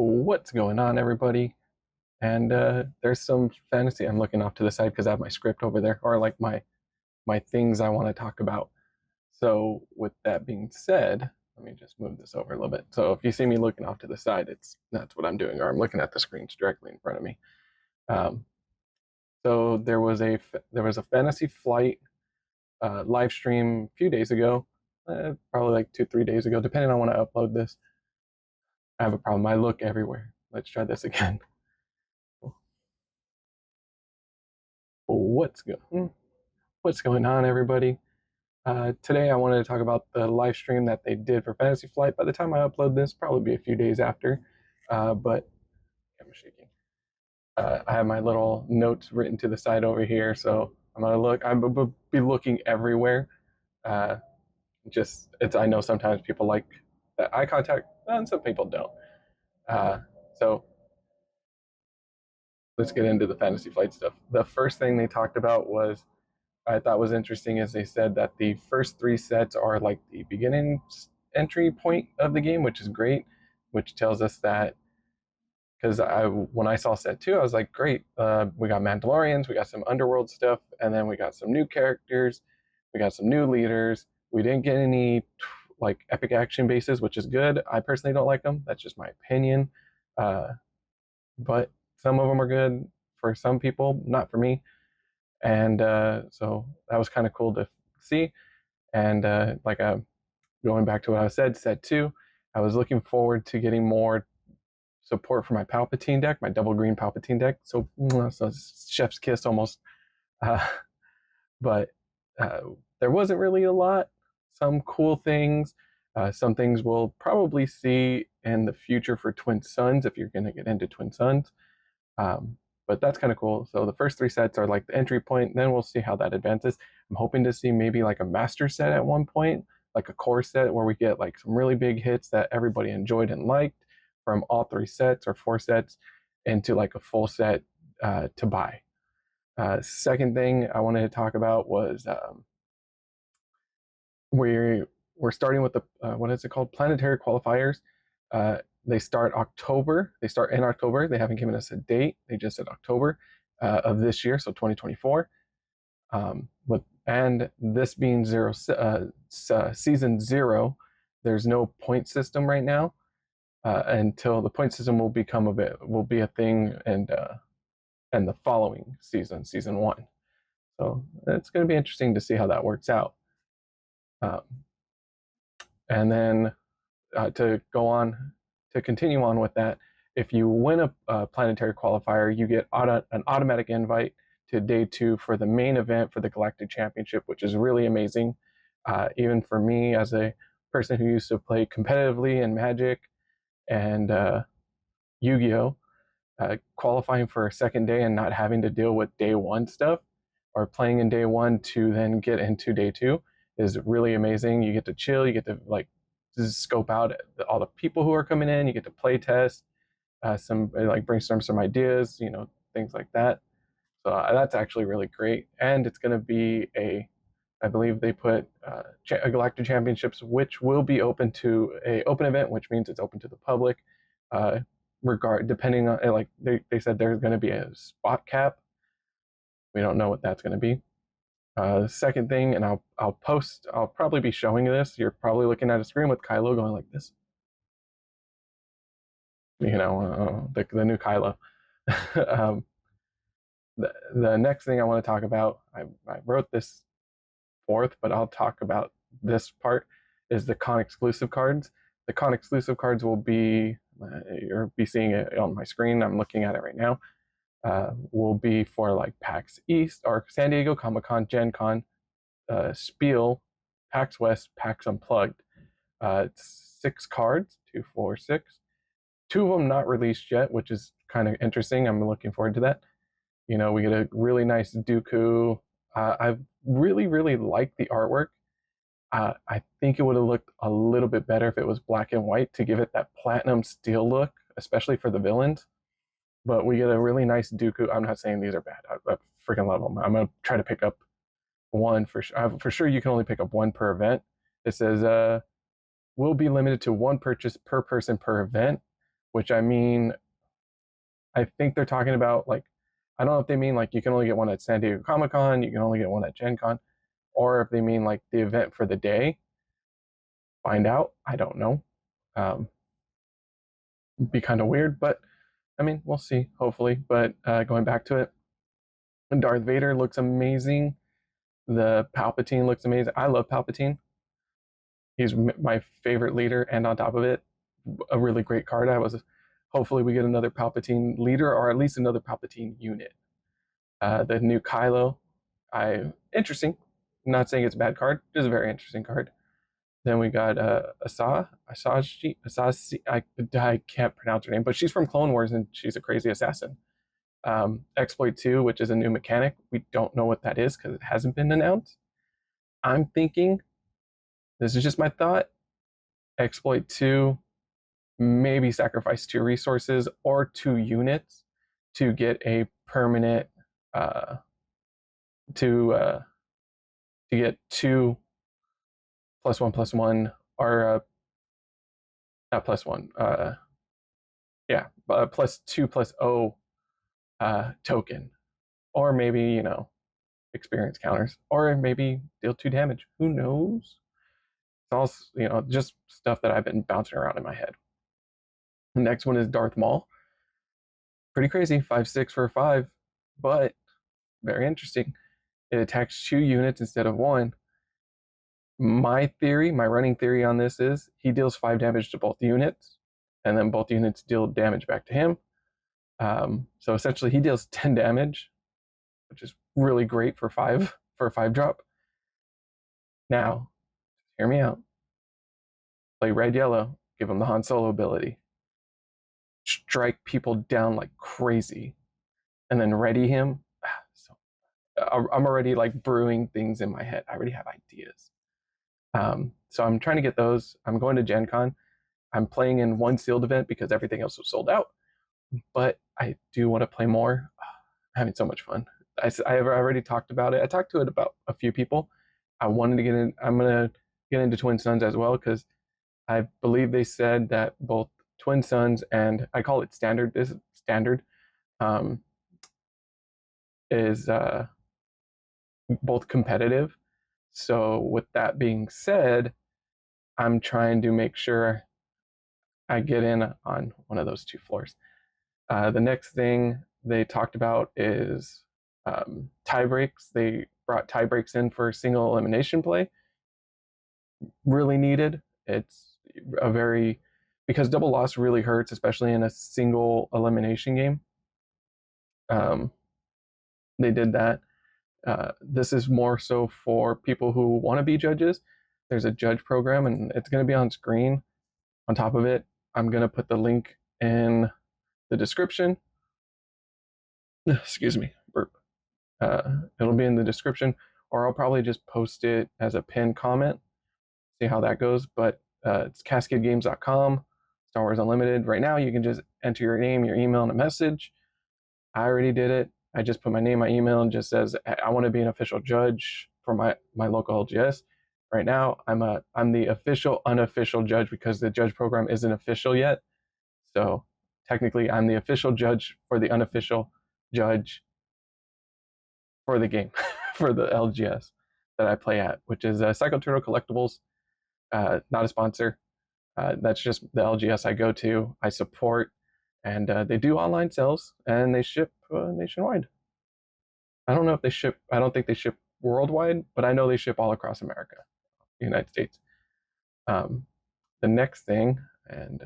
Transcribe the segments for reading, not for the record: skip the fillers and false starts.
What's going on, everybody? And there's some fantasy. I'm looking off to the side because I have my script over there, or like my things I want to talk about. So, with that being said, let me just move this over a little bit. So, if you see me looking off to the side, that's what I'm doing, or I'm looking at the screens directly in front of me. Um, so there was a Fantasy Flight live stream a few days ago, probably like 2 3 days ago, depending on when I upload this. I have a problem. I look everywhere. Let's try this again. What's going? What's going on, everybody? Today, I wanted to talk about the live stream that they did for Fantasy Flight. By the time I upload this, probably be a few days after. But I'm shaking. I have my little notes written to the side over here, so I'm gonna look. I'm be looking everywhere. Uh, just it's. I know sometimes people like that eye contact, and some people don't. So let's get into the Fantasy Flight stuff. The first thing they talked about was I thought was interesting is they said that the first three sets are like the beginning entry point of the game, which is great, which tells us that because I when I saw set two, I was like, great, we got Mandalorians, we got some underworld stuff, and then we got some new characters, we got some new leaders. We didn't get any like epic action bases, which is good. I personally don't like them. That's just my opinion, uh, but some of them are good for some people, not for me. And so that was kind of cool to see. And going back to what I said, set two, I was looking forward to getting more support for my Palpatine deck, my double green Palpatine deck. So chef's kiss almost. Uh, but uh, there wasn't really a lot. Some cool things. Some things we'll probably see in the future for Twin Suns if you're going to get into Twin Suns. Um, but that's kind of cool. So the first three sets are like the entry point. Then we'll see how that advances. I'm hoping to see maybe like a master set at one point, like a core set where we get like some really big hits that everybody enjoyed and liked from all three sets or four sets into like a full set to buy. Second thing I wanted to talk about was we're starting with the what is it called, planetary qualifiers. Uh, they start October. They start in October. They haven't given us a date. They just said October of this year, so 2024. And this being season zero, there's no point system right now until the point system will be a thing and the following season, season one. So it's going to be interesting to see how that works out. Um, and then to continue on with that, if you win a planetary qualifier, you get an automatic invite to day two for the main event for the Galactic Championship, which is really amazing. Even for me, as a person who used to play competitively in Magic and Yu-Gi-Oh, qualifying for a second day and not having to deal with day one stuff or playing in day one to then get into day two is really amazing. You get to chill, you get to like scope out all the people who are coming in, you get to play test, some like brainstorm some ideas, things like that. So that's actually really great, and it's going to be I believe they put a Galactic Championships, which will be open to a open event, which means it's open to the public. Uh, depending on like they said there's going to be a spot cap. We don't know what that's going to be. The second thing, and I'll probably be showing you this. You're probably looking at a screen with Kylo going like this. The new Kylo. um, the next thing I want to talk about, I wrote this fourth, but I'll talk about this part, is the con exclusive cards. The con exclusive cards will be, you'll be seeing it on my screen. I'm looking at it right now. Will be for like PAX East or San Diego Comic Con, Gen Con, Spiel, PAX West, PAX Unplugged. It's 6 cards, 2, 4, 6. 2 of them not released yet, which is kind of interesting. I'm looking forward to that. We get a really nice Dooku. I really, really like the artwork. I think it would have looked a little bit better if it was black and white to give it that platinum steel look, especially for the villains. But we get a really nice Dooku. I'm not saying these are bad. I freaking love them. I'm gonna try to pick up one for sure. For sure, you can only pick up one per event. It says will be limited to one purchase per person per event. which I mean, I think they're talking about like, I don't know if they mean like you can only get one at San Diego Comic Con, you can only get one at Gen Con, or if they mean like the event for the day. Find out. I don't know. Um, be kind of weird, but I mean, we'll see, hopefully. But going back to it, Darth Vader looks amazing. The Palpatine looks amazing. I love Palpatine. He's my favorite leader, and on top of it, a really great card. Hopefully we get another Palpatine leader or at least another Palpatine unit. The new Kylo, interesting. I'm not saying it's a bad card, just a very interesting card. Then we got Asashi. I can't pronounce her name, but she's from Clone Wars and she's a crazy assassin. Exploit 2, which is a new mechanic. We don't know what that is because it hasn't been announced. I'm thinking, this is just my thought, Exploit 2, maybe sacrifice 2 resources or 2 units to get a permanent, uh, to get 2 +1/+1, or not +1, yeah, +2/+0 token, or maybe, experience counters, or maybe deal 2 damage. Who knows? It's all, just stuff that I've been bouncing around in my head. The next one is Darth Maul. Pretty crazy, 5/6 for 5, but very interesting. It attacks 2 units instead of 1. My running theory on this is he deals 5 damage to both units, and then both units deal damage back to him. So essentially, he deals 10 damage, which is really great for a 5-drop. Now, hear me out. Play red yellow. Give him the Han Solo ability. Strike people down like crazy, and then ready him. So I'm already like brewing things in my head. I already have ideas. So I'm trying to get those. I'm going to Gen Con. I'm playing in one sealed event because everything else was sold out. But I do want to play more. I'm having so much fun. I have already talked about it. I talked to it about a few people. I wanted to get in. I'm gonna get into Twin Suns as well because I believe they said that both Twin Suns and I call it standard. This standard um, is both competitive. So with that being said, I'm trying to make sure I get in on one of those 2 floors. The next thing they talked about is tie breaks. They brought tie breaks in for single elimination play. Really needed. It's a very, because double loss really hurts, especially in a single elimination game. They did that. This is more so for people who want to be judges. There's a judge program, and it's going to be on screen. On top of it, I'm going to put the link in the description. Excuse me, burp. It'll be in the description, or I'll probably just post it as a pinned comment. See how that goes. But it's cascadegames.com, Star Wars Unlimited. Right now, you can just enter your name, your email, and a message. I already did it. I just put my name, my email, and just says I want to be an official judge for my local LGS. Right now, I'm the official unofficial judge because the judge program isn't official yet. So technically, I'm the official judge for the unofficial judge for the game for the LGS that I play at, which is Psycho Turtle Collectibles. Not a sponsor. That's just the LGS I go to. I support, and they do online sales and they ship nationwide. I don't know if they ship. I don't think they ship worldwide, but I know they ship all across America, the United States. Um, the next thing, and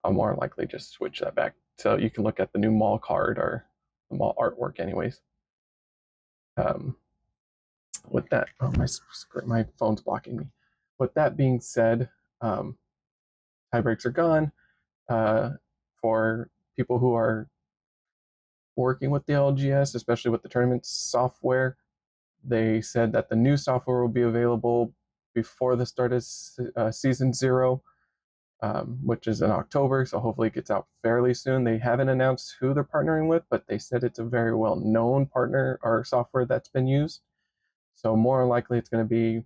I'll more likely just switch that back so you can look at the new mall card or the mall artwork, anyways. With that, oh, my phone's blocking me. With that being said, tie breaks are gone. For people who are working with the LGS, especially with the tournament software, they said that the new software will be available before the start of season 0, which is in October. So hopefully it gets out fairly soon. They haven't announced who they're partnering with, but they said it's a very well-known partner or software that's been used. So more likely it's going to be,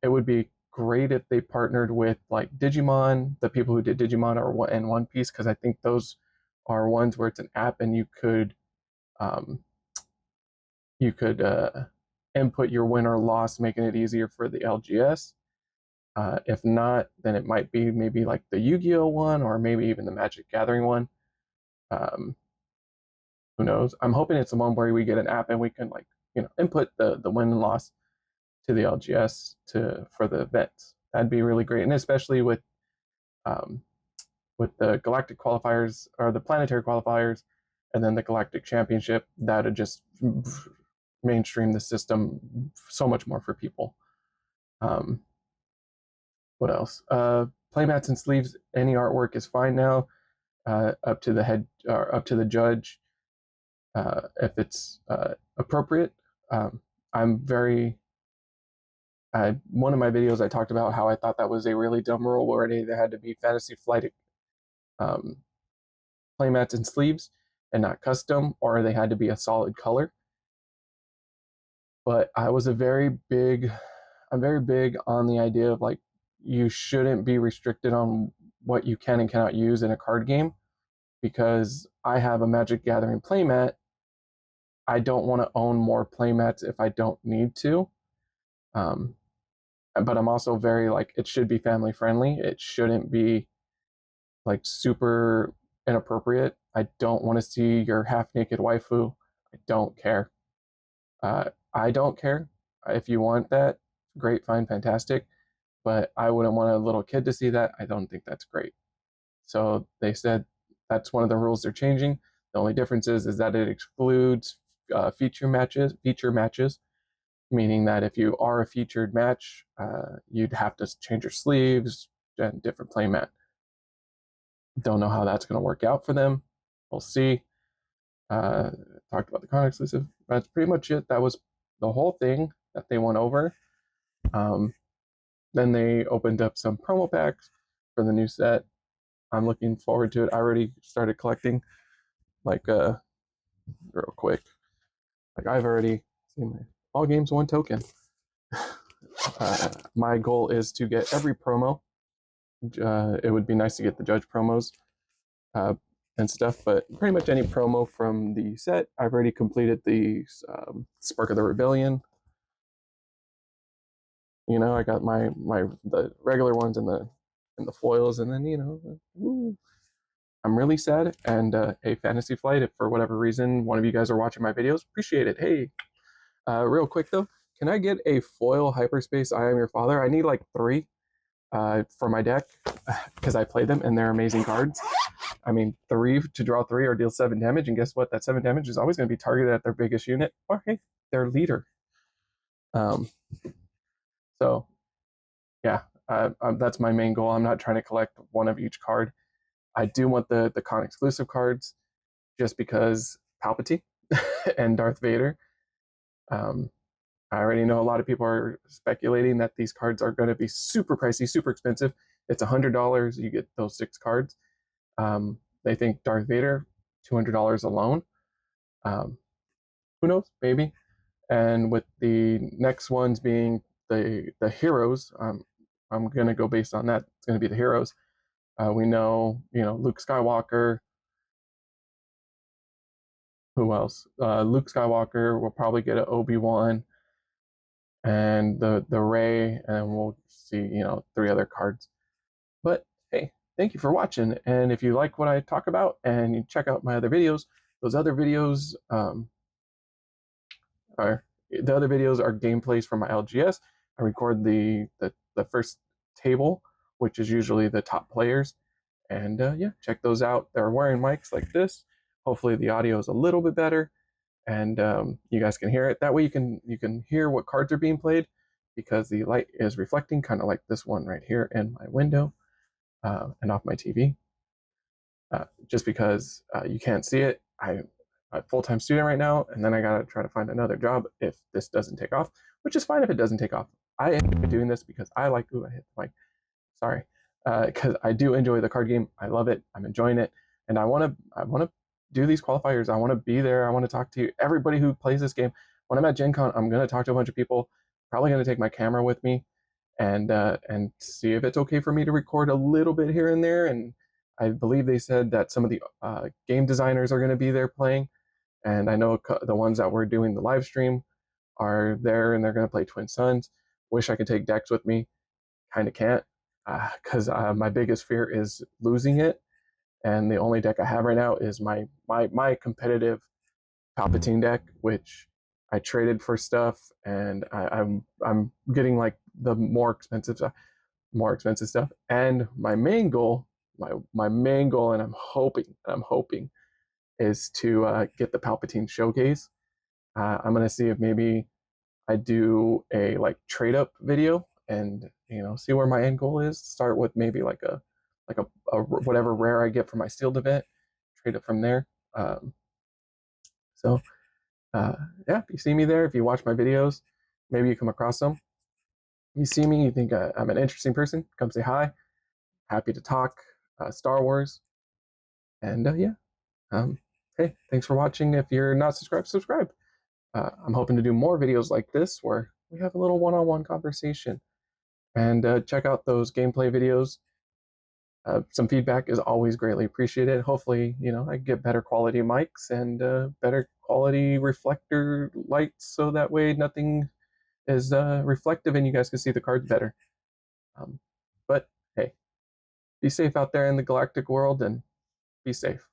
it would be great if they partnered with like Digimon, the people who did Digimon or and One Piece, because I think those are ones where it's an app and um, you could input your win or loss, making it easier for the LGS. If not, then it might be maybe like the Yu-Gi-Oh one, or maybe even the Magic Gathering one. Um, who knows? I'm hoping it's the one where we get an app and we can like input the win and loss to the LGS to for the events. That'd be really great, and especially um, with the galactic qualifiers or the planetary qualifiers, and then the galactic championship, that'd just mainstream the system so much more for people. Um, what else? Playmats and sleeves, any artwork is fine now. Up to the head or up to the judge if it's appropriate. I'm very one of my videos I talked about how I thought that was a really dumb rule where it either had to be Fantasy Flight um, playmats and sleeves and not custom, or they had to be a solid color. But I'm very big on the idea of like you shouldn't be restricted on what you can and cannot use in a card game, because I have a Magic Gathering playmat. I don't want to own more playmats if I don't need to. Um, but I'm also very like it should be family friendly. It shouldn't be like super inappropriate. I don't want to see your half naked waifu. I don't care. I don't care. If you want that, great, fine, fantastic. But I wouldn't want a little kid to see that. I don't think that's great. So they said that's one of the rules they're changing. The only difference is that it excludes feature matches, meaning that if you are a featured match, you'd have to change your sleeves and different playmat. Don't know how that's going to work out for them. We'll see. Talked about the con exclusive. That's pretty much it. That was the whole thing that they went over. Then they opened up some promo packs for the new set. I'm looking forward to it. I already started collecting, like, real quick. Like, I've already seen my all games, one token. My goal is to get every promo. It would be nice to get the judge promos and stuff, but pretty much any promo from the set. I've already completed the Spark of the Rebellion. I got the regular ones and the foils, and then woo. I'm really sad. And hey, Fantasy Flight, if for whatever reason one of you guys are watching my videos, appreciate it. Hey, real quick though, can I get a foil Hyperspace I Am Your Father? I need like 3 for my deck because I play them and they're amazing cards. I mean, 3 to draw 3 or deal 7 damage, and guess what? That 7 damage is always going to be targeted at their biggest unit, or hey, their leader. So yeah, that's my main goal. I'm not trying to collect one of each card. I do want the con exclusive cards, just because Palpatine and Darth Vader. I already know a lot of people are speculating that these cards are going to be super pricey, super expensive. It's $100. You get those 6 cards. They think Darth Vader, $200 alone. Who knows? Maybe. And with the next ones being the heroes, I'm gonna go based on that. It's gonna be the heroes. We know, Luke Skywalker. Who else? Luke Skywalker will probably get an Obi-Wan and the Rey, and we'll see, 3 other cards. But hey, thank you for watching. And if you like what I talk about and you check out my other videos, those other videos are gameplays from my LGS. I record the first table, which is usually the top players, and yeah, check those out. They're wearing mics like this. Hopefully the audio is a little bit better, and you guys can hear it. That way you can hear what cards are being played, because the light is reflecting, kind of like this one right here in my window and off my TV. Just because you can't see it, I'm a full-time student right now, and then I gotta try to find another job if this doesn't take off, which is fine if it doesn't take off. I enjoy doing this because I like. Ooh, I hit the mic. Sorry, because I do enjoy the card game. I love it. I'm enjoying it, and I want to do these qualifiers. I want to be there. I want to talk to everybody who plays this game. When I'm at Gen Con, I'm gonna talk to a bunch of people. Probably gonna take my camera with me, and see if it's okay for me to record a little bit here and there. And I believe they said that some of the game designers are going to be there playing, and I know the ones that were doing the live stream are there, and they're going to play Twin Suns. Wish I could take Dex with me, kind of can't, because my biggest fear is losing it, and the only deck I have right now is my competitive Palpatine deck, which I traded for stuff, and I'm getting like the more expensive stuff. And my main goal, my main goal, and I'm hoping is to get the Palpatine showcase. I'm gonna see if maybe I do a like trade up video, and see where my end goal is. Start with maybe like a whatever rare I get from my sealed event, trade it from there. So yeah, if you see me there, if you watch my videos, maybe you come across them. You see me, you think I'm an interesting person, come say hi. Happy to talk Star Wars. And yeah, hey, thanks for watching. If you're not subscribed, subscribe. I'm hoping to do more videos like this where we have a little one-on-one conversation. And check out those gameplay videos. Some feedback is always greatly appreciated. Hopefully, I get better quality mics and better quality reflector lights, so that way nothing is reflective and you guys can see the cards better. But hey, be safe out there in the galactic world, and be safe.